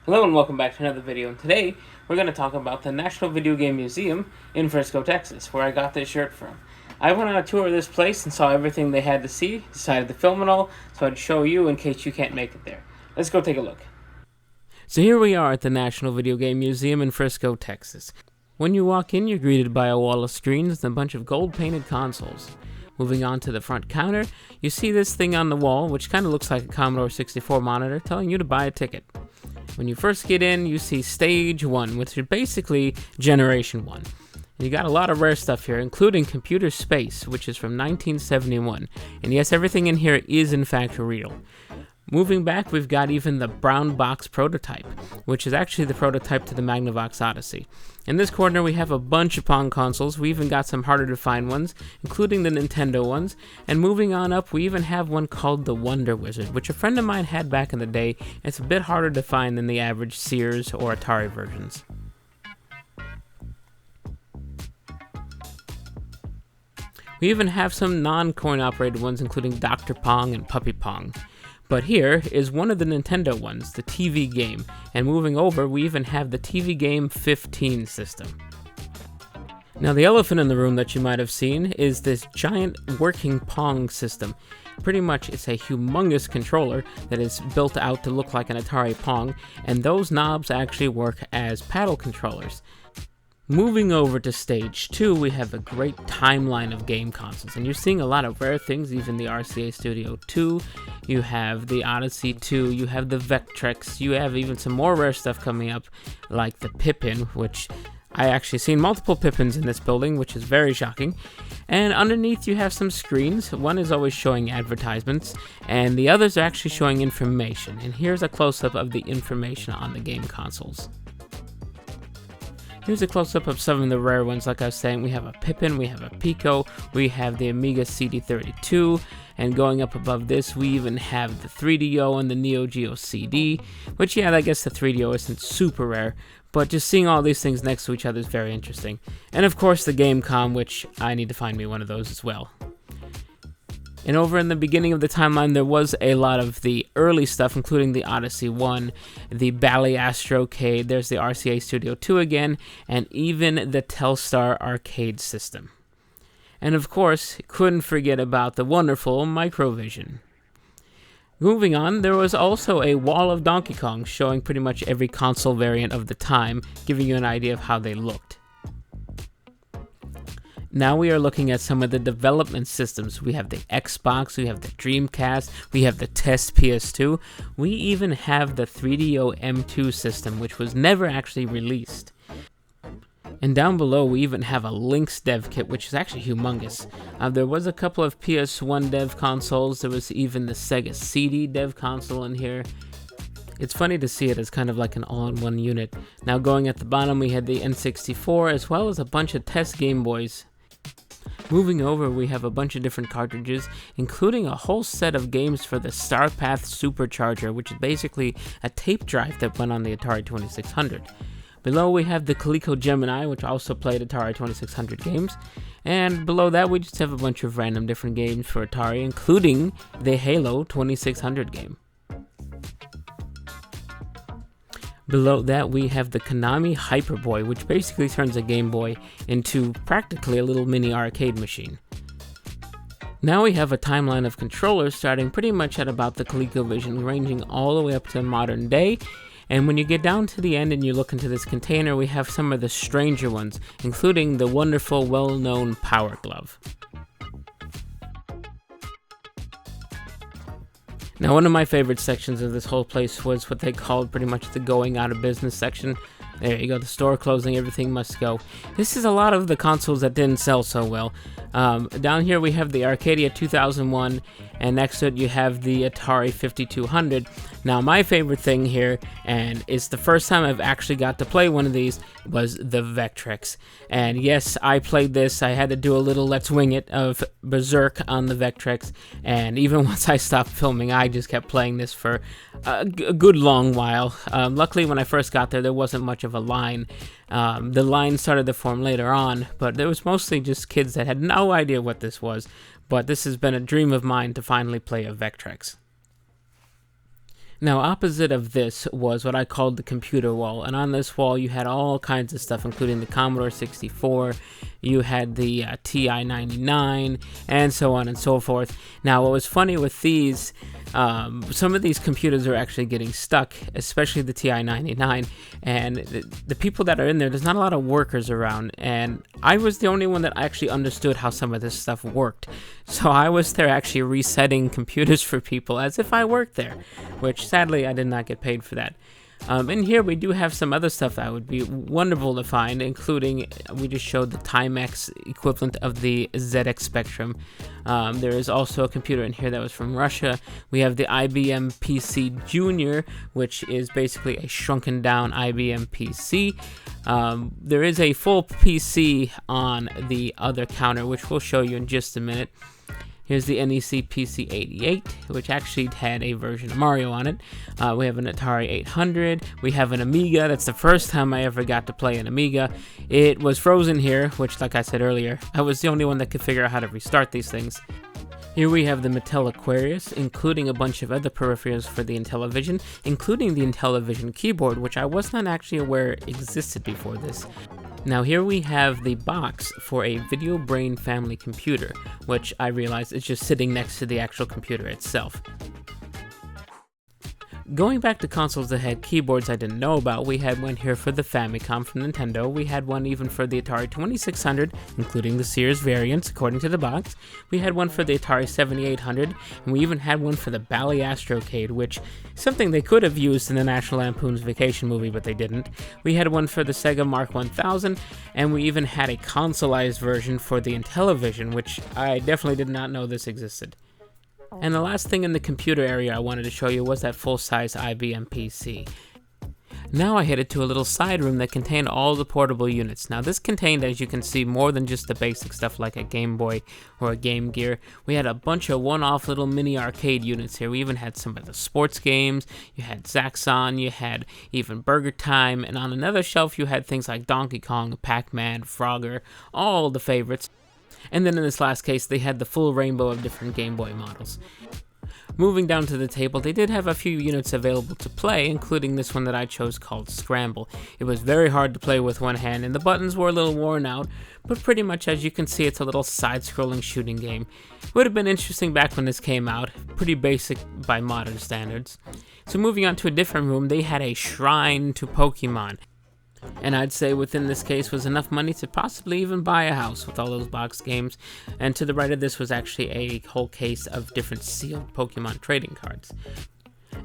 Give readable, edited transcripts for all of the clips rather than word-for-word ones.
Hello and welcome back to another video, and today we're going to talk about the National Video Game Museum in Frisco, Texas, where I got this shirt from. I went on a tour of this place and saw everything they had to see, decided to film it all, so I'd show you in case you can't make it there. Let's go take a look. So here we are at the National Video Game Museum in Frisco, Texas. When you walk in, you're greeted by a wall of screens and a bunch of gold-painted consoles. Moving on to the front counter, you see this thing on the wall, which kind of looks like a Commodore 64 monitor, telling you to buy a ticket. When you first get in, you see Stage 1, which is basically Generation 1. And you got a lot of rare stuff here, including Computer Space, which is from 1971. And yes, everything in here is in fact real. Moving back, we've got even the brown box prototype, which is actually the prototype to the Magnavox Odyssey. In this corner, we have a bunch of Pong consoles. We even got some harder to find ones, including the Nintendo ones. And moving on up, we even have one called the Wonder Wizard, which a friend of mine had back in the day. It's a bit harder to find than the average Sears or Atari versions. We even have some non-coin operated ones, including Dr. Pong and Puppy Pong. But here is one of the Nintendo ones, the TV game, and moving over, we even have the TV Game 15 system. Now, the elephant in the room that you might have seen is this giant working Pong system. Pretty much, it's a humongous controller that is built out to look like an Atari Pong, and those knobs actually work as paddle controllers. Moving over to Stage 2, we have a great timeline of game consoles, and you're seeing a lot of rare things, even the RCA Studio 2, you have the Odyssey 2, you have the Vectrex, you have even some more rare stuff coming up, like the Pippin, which I actually seen multiple Pippins in this building, which is very shocking. And underneath you have some screens. One is always showing advertisements, and the others are actually showing information, and here's a close-up of the information on the game consoles. Here's a close-up of some of the rare ones. Like I was saying, we have a Pippin, we have a Pico, we have the Amiga CD32, and going up above this, we even have the 3DO and the Neo Geo CD, which, yeah, I guess the 3DO isn't super rare, but just seeing all these things next to each other is very interesting. And of course, the Gamecom, which I need to find me one of those as well. And over in the beginning of the timeline, there was a lot of the early stuff, including the Odyssey 1, the Bally Astrocade, there's the RCA Studio 2 again, and even the Telstar arcade system. And of course, couldn't forget about the wonderful Microvision. Moving on, there was also a wall of Donkey Kong showing pretty much every console variant of the time, giving you an idea of how they looked. Now we are looking at some of the development systems. We have the Xbox, we have the Dreamcast, we have the Test PS2, we even have the 3DO M2 system, which was never actually released. And down below we even have a Lynx dev kit, which is actually humongous. There was a couple of PS1 dev consoles, there was even the Sega CD dev console in here. It's funny to see it as kind of like an all-in-one unit. Now going at the bottom we had the N64 as well as a bunch of test Game Boys. Moving over, we have a bunch of different cartridges, including a whole set of games for the Starpath Supercharger, which is basically a tape drive that went on the Atari 2600. Below, we have the Coleco Gemini, which also played Atari 2600 games. And below that, we just have a bunch of random different games for Atari, including the Halo 2600 game. Below that, we have the Konami Hyperboy, which basically turns a Game Boy into practically a little mini arcade machine. Now we have a timeline of controllers starting pretty much at about the ColecoVision, ranging all the way up to modern day. And when you get down to the end and you look into this container, we have some of the stranger ones, including the wonderful, well-known Power Glove. Now, one of my favorite sections of this whole place was what they called pretty much the going out of business section. There you go, the store closing, everything must go. This is a lot of the consoles that didn't sell so well. Down here we have the Arcadia 2001, and next to it you have the Atari 5200. Now, my favorite thing here, and it's the first time I've actually got to play one of these, was the Vectrex. And yes, I played this. I had to do a little Let's Wing It of Berserk on the Vectrex, and even once I stopped filming, I just kept playing this for a good long while. Luckily, when I first got there wasn't much of a line. The line started to form later on, but there was mostly just kids that had no idea what this was. But this has been a dream of mine to finally play a Vectrex. Now, opposite of this was what I called the computer wall, and on this wall you had all kinds of stuff, including the Commodore 64, you had the TI-99, and so on and so forth. Now, what was funny with these, some of these computers are actually getting stuck, especially the TI-99, and the people that are in there, there's not a lot of workers around, and I was the only one that actually understood how some of this stuff worked. So I was there actually resetting computers for people as if I worked there, which sadly I did not get paid for that. In here we do have some other stuff that would be wonderful to find, including, we just showed the Timex equivalent of the ZX Spectrum. There is also a computer in here that was from Russia. We have the IBM PC Junior, which is basically a shrunken down IBM PC. There is a full PC on the other counter, which we'll show you in just a minute. Here's the NEC PC-88, which actually had a version of Mario on it. We have an Atari 800. We have an Amiga. That's the first time I ever got to play an Amiga. It was frozen here, which, like I said earlier, I was the only one that could figure out how to restart these things. Here we have the Mattel Aquarius, including a bunch of other peripherals for the Intellivision, including the Intellivision keyboard, which I was not actually aware existed before this. Now here we have the box for a Video Brain family computer, which I realize is just sitting next to the actual computer itself. Going back to consoles that had keyboards I didn't know about, we had one here for the Famicom from Nintendo. We had one even for the Atari 2600, including the Sears variants, according to the box. We had one for the Atari 7800, and we even had one for the Bally Astrocade, which is something they could have used in the National Lampoon's Vacation movie, but they didn't. We had one for the Sega Mark 1000, and we even had a consoleized version for the Intellivision, which I definitely did not know this existed. And the last thing in the computer area I wanted to show you was that full-size IBM PC. Now I headed to a little side room that contained all the portable units. Now this contained, as you can see, more than just the basic stuff like a Game Boy or a Game Gear. We had a bunch of one-off little mini arcade units here. We even had some of the sports games, you had Zaxxon, you had even Burger Time, and on another shelf you had things like Donkey Kong, Pac-Man, Frogger, all the favorites. And then in this last case, they had the full rainbow of different Game Boy models. Moving down to the table, they did have a few units available to play, including this one that I chose called Scramble. It was very hard to play with one hand, and the buttons were a little worn out, but pretty much as you can see, it's a little side-scrolling shooting game. It would have been interesting back when this came out, pretty basic by modern standards. So moving on to a different room, they had a shrine to Pokemon. And I'd say within this case was enough money to possibly even buy a house with all those box games. And to the right of this was actually a whole case of different sealed Pokemon trading cards.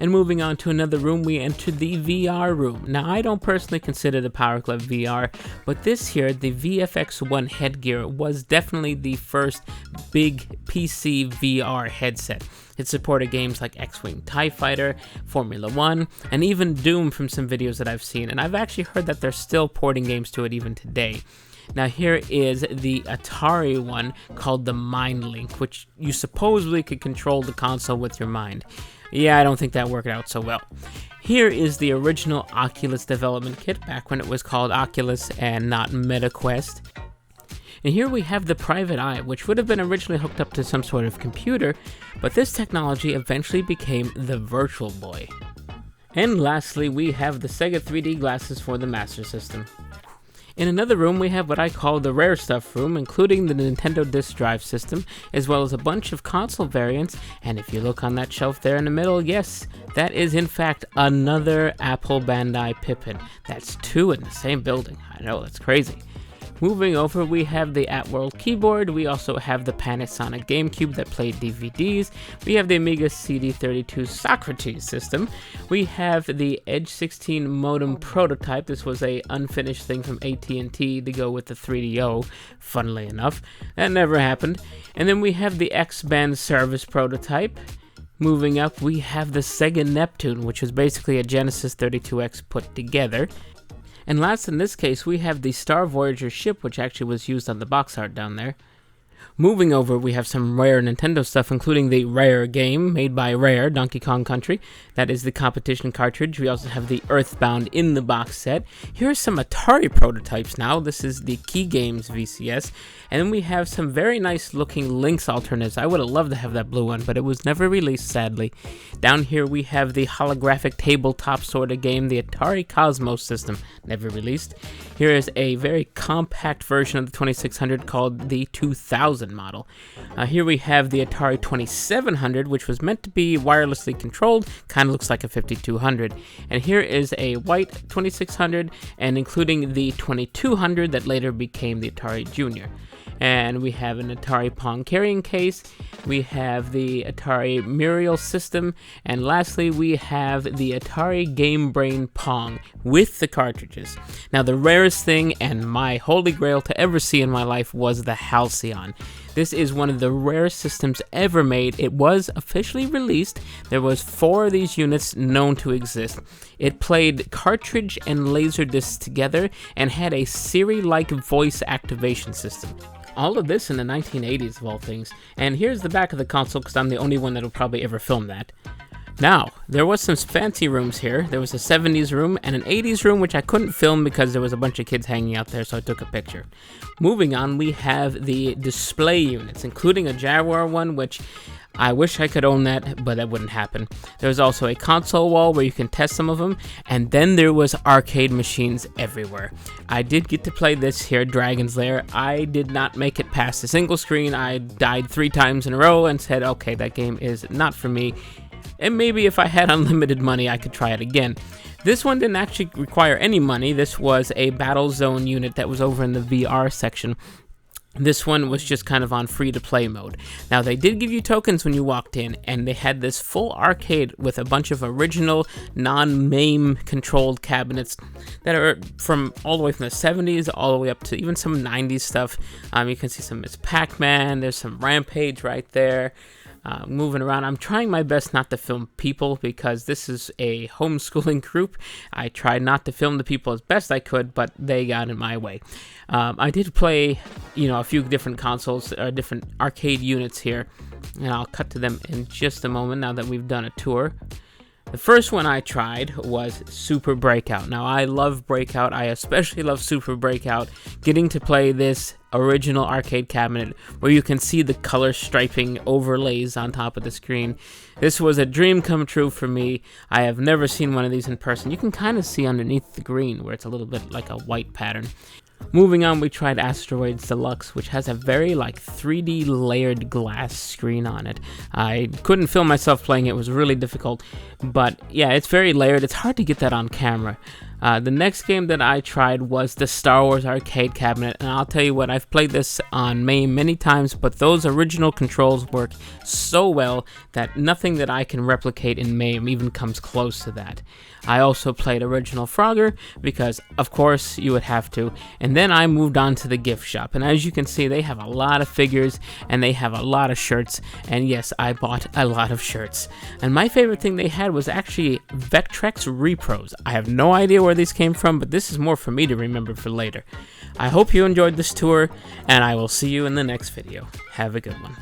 And moving on to another room, we entered the VR room. Now, I don't personally consider the Power Glove VR, but this here, the VFX1 headgear, was definitely the first big PC VR headset. It supported games like X-Wing TIE Fighter, Formula 1, and even Doom from some videos that I've seen, and I've actually heard that they're still porting games to it even today. Now here is the Atari one called the Mind Link, which you supposedly could control the console with your mind. Yeah, I don't think that worked out so well. Here is the original Oculus development kit, back when it was called Oculus and not MetaQuest. And here we have the Private Eye, which would have been originally hooked up to some sort of computer, but this technology eventually became the Virtual Boy. And lastly, we have the Sega 3D glasses for the Master System. In another room, we have what I call the rare stuff room, including the Nintendo Disk Drive system, as well as a bunch of console variants, and if you look on that shelf there in the middle, yes, that is in fact another Apple Bandai Pippin. That's two in the same building. I know, that's crazy. Moving over, we have the At-World keyboard. We also have the Panasonic GameCube that played DVDs. We have the Amiga CD32 Socrates system. We have the Edge 16 modem prototype. This was a unfinished thing from AT&T to go with the 3DO, funnily enough. That never happened. And then we have the X-Band service prototype. Moving up, we have the Sega Neptune, which was basically a Genesis 32X put together. And last in this case, we have the Star Voyager ship, which actually was used on the box art down there. Moving over, we have some Rare Nintendo stuff, including the Rare game made by Rare, Donkey Kong Country. That is the competition cartridge. We also have the Earthbound in the box set. Here are some Atari prototypes now. This is the Key Games VCS. And then we have some very nice looking Lynx alternates. I would have loved to have that blue one, but it was never released, sadly. Down here we have the holographic tabletop sort of game, the Atari Cosmos system, never released. Here is a very compact version of the 2600 called the 2000 model. Here we have the Atari 2700, which was meant to be wirelessly controlled, kind of looks like a 5200. And here is a white 2600, and including the 2200 that later became the Atari Junior. And we have an Atari Pong carrying case, we have the Atari Muriel system, and lastly we have the Atari Game Brain Pong with the cartridges. Now the rarest thing and my holy grail to ever see in my life was the Halcyon. This is one of the rarest systems ever made. It was officially released. There was 4 of these units known to exist. It played cartridge and laser discs together and had a Siri-like voice activation system. All of this in the 1980s of all things. And here's the back of the console, because I'm the only one that'll probably ever film that. Now, there was some fancy rooms here. There was a 70s room and an 80s room, which I couldn't film because there was a bunch of kids hanging out there, so I took a picture. Moving on, we have the display units, including a Jaguar one, which I wish I could own that, but that wouldn't happen. There's also a console wall where you can test some of them, and then there was arcade machines everywhere. I did get to play this here, Dragon's Lair. I did not make it past the single screen. I died 3 times in a row and said, okay, that game is not for me. And maybe if I had unlimited money, I could try it again. This one didn't actually require any money. This was a Battle Zone unit that was over in the VR section. This one was just kind of on free-to-play mode. Now, they did give you tokens when you walked in, and they had this full arcade with a bunch of original, non-MAME controlled cabinets that are from all the way from the 70s all the way up to even some 90s stuff. You can see some Miss Pac-Man, there's some Rampage right there. Moving around. I'm trying my best not to film people because this is a homeschooling group. I tried not to film the people as best I could, but they got in my way. I did play, a few different consoles, different arcade units here, and I'll cut to them in just a moment now that we've done a tour. The first one I tried was Super Breakout. Now, I love Breakout. I especially love Super Breakout. Getting to play this original arcade cabinet where you can see the color striping overlays on top of the screen. This was a dream come true for me. I have never seen one of these in person. You can kind of see underneath the green where it's a little bit like a white pattern. Moving on, we tried Asteroids Deluxe, which has a very 3D layered glass screen on it. I couldn't film myself playing it. It was really difficult, but yeah, it's very layered. It's hard to get that on camera. The next game that I tried was the Star Wars arcade cabinet, and I'll tell you what, I've played this on MAME many times, but those original controls work so well that nothing that I can replicate in MAME even comes close to that. I also played original Frogger because, of course, you would have to, and then I moved on to the gift shop, and as you can see, they have a lot of figures, and they have a lot of shirts, and yes, I bought a lot of shirts. And my favorite thing they had was actually Vectrex Repros. I have no idea where these came from, but this is more for me to remember for later. I hope you enjoyed this tour, and I will see you in the next video. Have a good one.